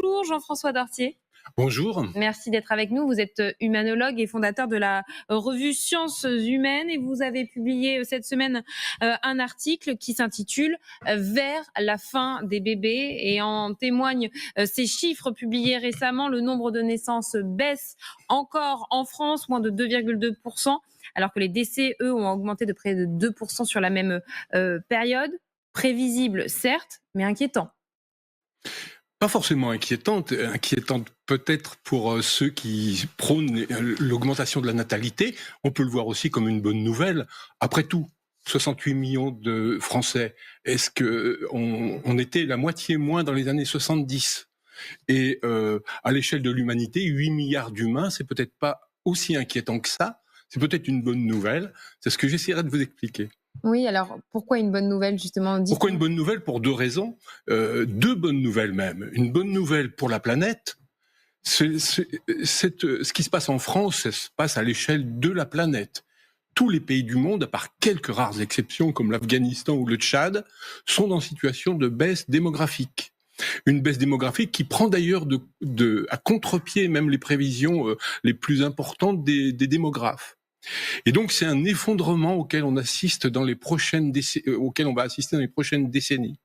Bonjour Jean-François Dortier. Bonjour. Merci d'être avec nous. Vous êtes humanologue et fondateur de la revue Sciences Humaines et vous avez publié cette semaine un article qui s'intitule Vers la fin des bébés et en témoignent ces chiffres publiés récemment. Le nombre de naissances baisse encore en France, moins de 2,2%, alors que les décès, eux, ont augmenté de près de 2% sur la même période. Prévisible, certes, mais inquiétant. Pas forcément inquiétante peut-être pour ceux qui prônent l'augmentation de la natalité. On peut le voir aussi comme une bonne nouvelle. Après tout, 68 millions de Français, est-ce que on était la moitié moins dans les années 70 ? Et à l'échelle de l'humanité, 8 milliards d'humains, c'est peut-être pas aussi inquiétant que ça. C'est peut-être une bonne nouvelle. C'est ce que j'essaierai de vous expliquer. Oui, alors pourquoi une bonne nouvelle justement? Pourquoi une bonne nouvelle? Pour deux raisons. Deux bonnes nouvelles même. Une bonne nouvelle pour la planète. Ce qui se passe en France, ça se passe à l'échelle de la planète. Tous les pays du monde, à part quelques rares exceptions comme l'Afghanistan ou le Tchad, sont dans une situation de baisse démographique. Une baisse démographique qui prend d'ailleurs à contre-pied même les prévisions les plus importantes des démographes. Et donc c'est un effondrement auquel on assiste auquel on va assister dans les prochaines décennies.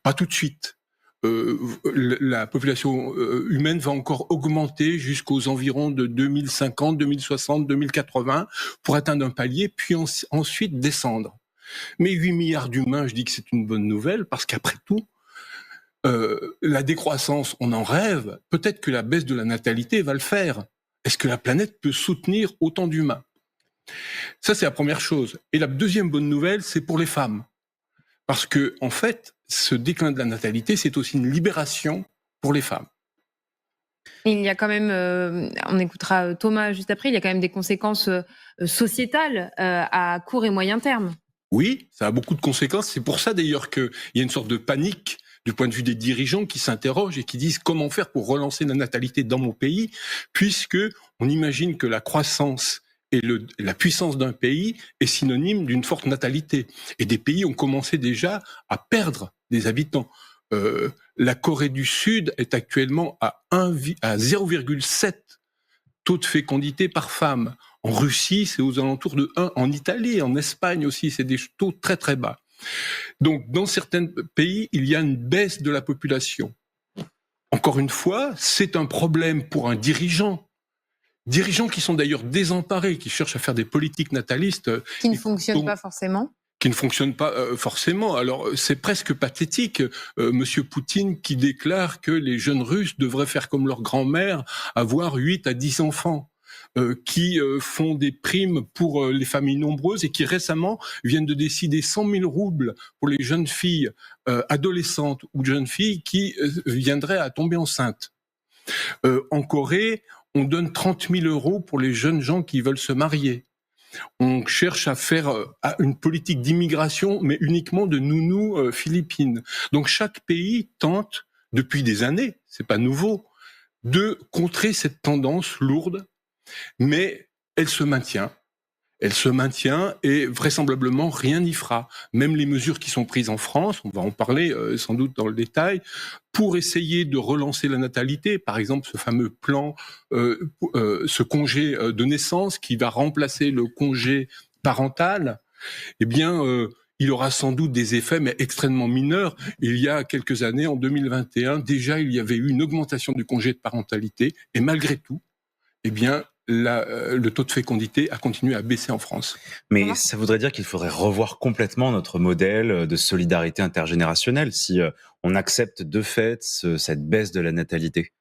Pas tout de suite. La population humaine va encore augmenter jusqu'aux environs de 2050, 2060, 2080 pour atteindre un palier, puis ensuite descendre. Mais 8 milliards d'humains, je dis que c'est une bonne nouvelle parce qu'après tout, la décroissance, on en rêve. Peut-être que la baisse de la natalité va le faire. Est-ce que la planète peut soutenir autant d'humains ? Ça, c'est la première chose. Et la deuxième bonne nouvelle, c'est pour les femmes. Parce que, en fait, ce déclin de la natalité, c'est aussi une libération pour les femmes. Il y a quand même, on écoutera Thomas juste après, il y a quand même des conséquences sociétales à court et moyen terme. Oui, ça a beaucoup de conséquences. C'est pour ça d'ailleurs qu'il y a une sorte de panique du point de vue des dirigeants qui s'interrogent et qui disent comment faire pour relancer la natalité dans mon pays, puisque on imagine que la croissance et la puissance d'un pays est synonyme d'une forte natalité. Et des pays ont commencé déjà à perdre des habitants. La Corée du Sud est actuellement à 0,7 taux de fécondité par femme. En Russie, c'est aux alentours de 1. En Italie, en Espagne aussi, c'est des taux très très bas. Donc, dans certains pays, il y a une baisse de la population. Encore une fois, c'est un problème pour un dirigeant. Dirigeants qui sont d'ailleurs désemparés, qui cherchent à faire des politiques natalistes. Qui ne fonctionnent pas forcément. Qui ne fonctionnent pas forcément. Alors, c'est presque pathétique. Monsieur Poutine qui déclare que les jeunes Russes devraient faire comme leur grand-mère, avoir 8 à 10 enfants. Qui font des primes pour les familles nombreuses et qui récemment viennent de décider 100 000 roubles pour les jeunes filles adolescentes ou jeunes filles qui viendraient à tomber enceintes. En Corée, on donne 30 000 euros pour les jeunes gens qui veulent se marier. On cherche à faire une politique d'immigration, mais uniquement de nounous philippines. Donc chaque pays tente, depuis des années, c'est pas nouveau, de contrer cette tendance lourde, mais elle se maintient. Elle se maintient et vraisemblablement rien n'y fera. Même les mesures qui sont prises en France, on va en parler sans doute dans le détail, pour essayer de relancer la natalité, par exemple ce fameux plan, ce congé de naissance qui va remplacer le congé parental, eh bien il aura sans doute des effets, mais extrêmement mineurs. Il y a quelques années, en 2021, déjà il y avait eu une augmentation du congé de parentalité, et malgré tout, eh bien le taux de fécondité a continué à baisser en France. Mais ça voudrait dire qu'il faudrait revoir complètement notre modèle de solidarité intergénérationnelle si on accepte de fait cette baisse de la natalité.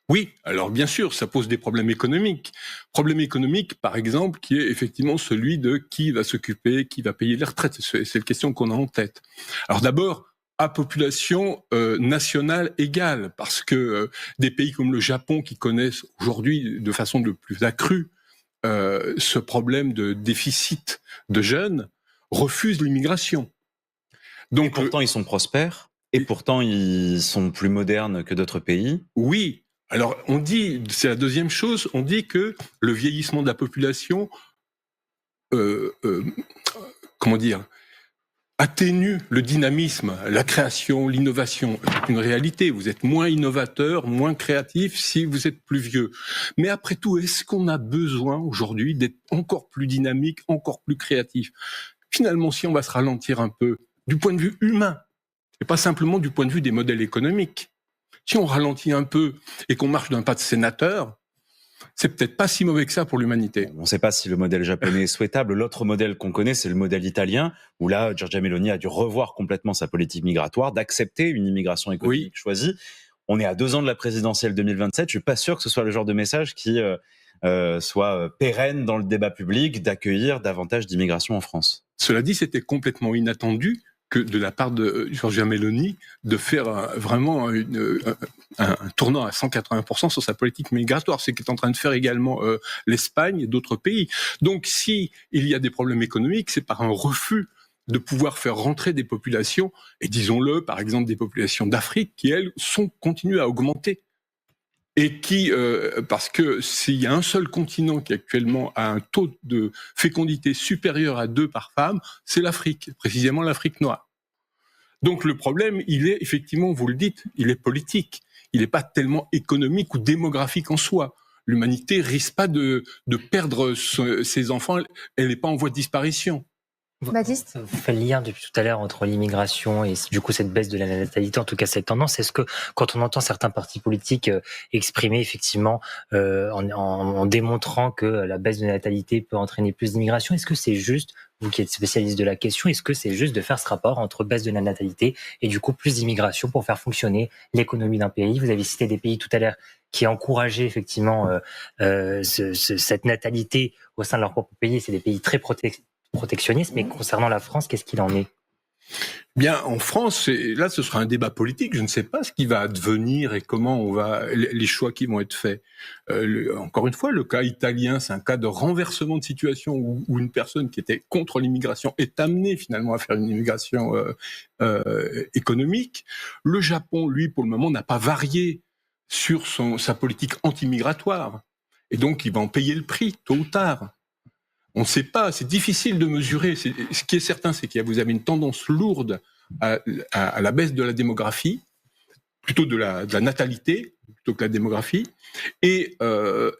Oui, alors bien sûr, ça pose des problèmes économiques. Problème économique, par exemple, qui est effectivement celui de qui va s'occuper, qui va payer les retraites. C'est la question qu'on a en tête. Alors d'abord, à population nationale égale, parce que des pays comme le Japon, qui connaissent aujourd'hui de façon de plus accrue ce problème de déficit de jeunes, refusent l'immigration. Donc, et pourtant, ils sont prospères, et pourtant, ils sont plus modernes que d'autres pays. Oui. Alors, on dit, c'est la deuxième chose, on dit que le vieillissement de la population, comment dire, atténue le dynamisme, la création, l'innovation. C'est une réalité. Vous êtes moins innovateur, moins créatif si vous êtes plus vieux. Mais après tout, est-ce qu'on a besoin aujourd'hui d'être encore plus dynamique, encore plus créatif? Finalement, si on va se ralentir un peu, du point de vue humain, et pas simplement du point de vue des modèles économiques, si on ralentit un peu et qu'on marche d'un pas de sénateur, c'est peut-être pas si mauvais que ça pour l'humanité. On ne sait pas si le modèle japonais est souhaitable. L'autre modèle qu'on connaît, c'est le modèle italien, où là, Giorgia Meloni a dû revoir complètement sa politique migratoire, d'accepter une immigration économique choisie. On est à 2 ans de la présidentielle 2027. Je suis pas sûr que ce soit le genre de message qui soit pérenne dans le débat public, d'accueillir davantage d'immigration en France. Cela dit, c'était complètement inattendu que de la part de Giorgia Meloni de faire vraiment un tournant à 180% sur sa politique migratoire, ce qu'est en train de faire également l'Espagne et d'autres pays. Donc si il y a des problèmes économiques, c'est par un refus de pouvoir faire rentrer des populations, et disons-le, par exemple des populations d'Afrique, qui elles continuent à augmenter. Et qui, parce que s'il y a un seul continent qui actuellement a un taux de fécondité supérieur à 2 par femme, c'est l'Afrique, précisément l'Afrique noire. Donc le problème, il est effectivement, vous le dites, il est politique. Il n'est pas tellement économique ou démographique en soi. L'humanité risque pas de perdre ses enfants, elle n'est pas en voie de disparition. Baptiste ? Vous faites le lien depuis tout à l'heure entre l'immigration et du coup cette baisse de la natalité, en tout cas cette tendance. Est-ce que quand on entend certains partis politiques exprimer effectivement en démontrant que la baisse de la natalité peut entraîner plus d'immigration, est-ce que c'est juste, vous qui êtes spécialiste de la question, est-ce que c'est juste de faire ce rapport entre baisse de la natalité et du coup plus d'immigration pour faire fonctionner l'économie d'un pays? Vous avez cité des pays tout à l'heure qui encourageaient effectivement cette natalité au sein de leur propre pays. C'est des pays très protectionnisme, mais concernant la France, qu'est-ce qu'il en est? Bien, en France, là, ce sera un débat politique. Je ne sais pas ce qui va advenir et comment les choix qui vont être faits. Encore une fois, le cas italien, c'est un cas de renversement de situation où une personne qui était contre l'immigration est amenée finalement à faire une immigration économique. Le Japon, lui, pour le moment, n'a pas varié sur sa politique anti-migratoire. Et donc, il va en payer le prix, tôt ou tard. On ne sait pas, c'est difficile de mesurer. Ce qui est certain, c'est vous avez une tendance lourde à la baisse de la démographie, plutôt de la natalité, plutôt que la démographie, et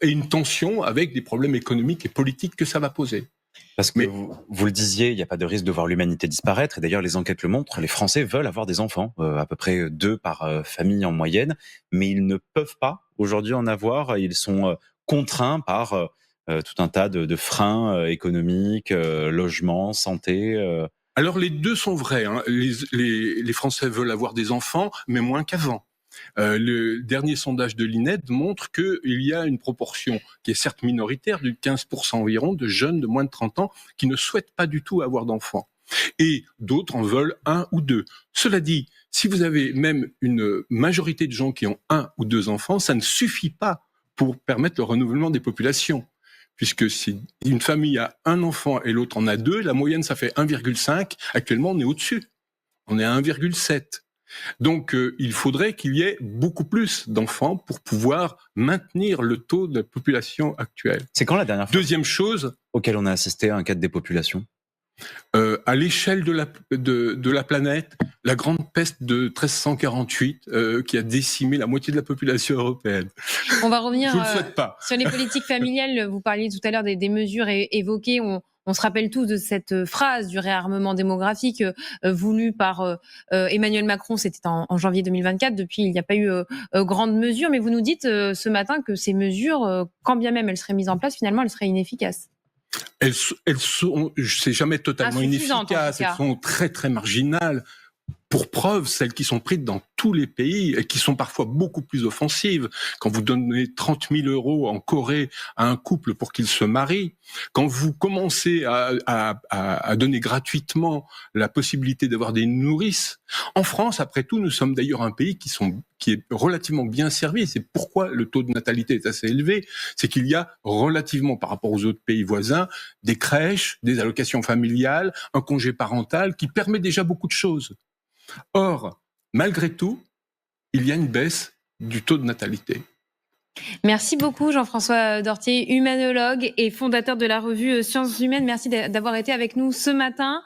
une tension avec des problèmes économiques et politiques que ça va poser. Parce que vous le disiez, il n'y a pas de risque de voir l'humanité disparaître. Et d'ailleurs, les enquêtes le montrent, les Français veulent avoir des enfants, à peu près 2 par famille en moyenne, mais ils ne peuvent pas aujourd'hui en avoir. Ils sont contraints par tout un tas de freins économiques, logement, santé. Alors les deux sont vrais. Hein. Les Français veulent avoir des enfants, mais moins qu'avant. Le dernier sondage de l'INED montre qu'il y a une proportion qui est certes minoritaire, de 15% environ, de jeunes de moins de 30 ans qui ne souhaitent pas du tout avoir d'enfants. Et d'autres en veulent 1 ou 2. Cela dit, si vous avez même une majorité de gens qui ont 1 ou 2 enfants, ça ne suffit pas pour permettre le renouvellement des populations. Puisque si une famille a 1 enfant et l'autre en a 2, la moyenne ça fait 1,5. Actuellement, on est au-dessus. On est à 1,7. Donc, il faudrait qu'il y ait beaucoup plus d'enfants pour pouvoir maintenir le taux de la population actuelle. C'est quand la dernière fois Deuxième chose, auquel on a assisté à un cas de dépopulation? À l'échelle de la planète, la grande peste de 1348 qui a décimé la moitié de la population européenne. On va revenir Je ne le souhaite pas. Sur les politiques familiales. Vous parliez tout à l'heure des mesures évoquées. On se rappelle tous de cette phrase du réarmement démographique voulu par Emmanuel Macron. C'était en janvier 2024. Depuis, il n'y a pas eu grande mesure. Mais vous nous dites ce matin que ces mesures, quand bien même elles seraient mises en place, finalement, elles seraient inefficaces. Elles sont, c'est jamais totalement inefficaces. Elles sont très très marginales. Pour preuve, celles qui sont prises dans tous les pays et qui sont parfois beaucoup plus offensives. Quand vous donnez 30 000 € en Corée à un couple pour qu'il se marie, quand vous commencez à donner gratuitement la possibilité d'avoir des nourrices. En France, après tout, nous sommes d'ailleurs un pays qui est relativement bien servi. C'est pourquoi le taux de natalité est assez élevé. C'est qu'il y a relativement, par rapport aux autres pays voisins, des crèches, des allocations familiales, un congé parental qui permet déjà beaucoup de choses. Or, malgré tout, il y a une baisse du taux de natalité. Merci beaucoup Jean-François Dortier, humanologue et fondateur de la revue Sciences Humaines. Merci d'avoir été avec nous ce matin.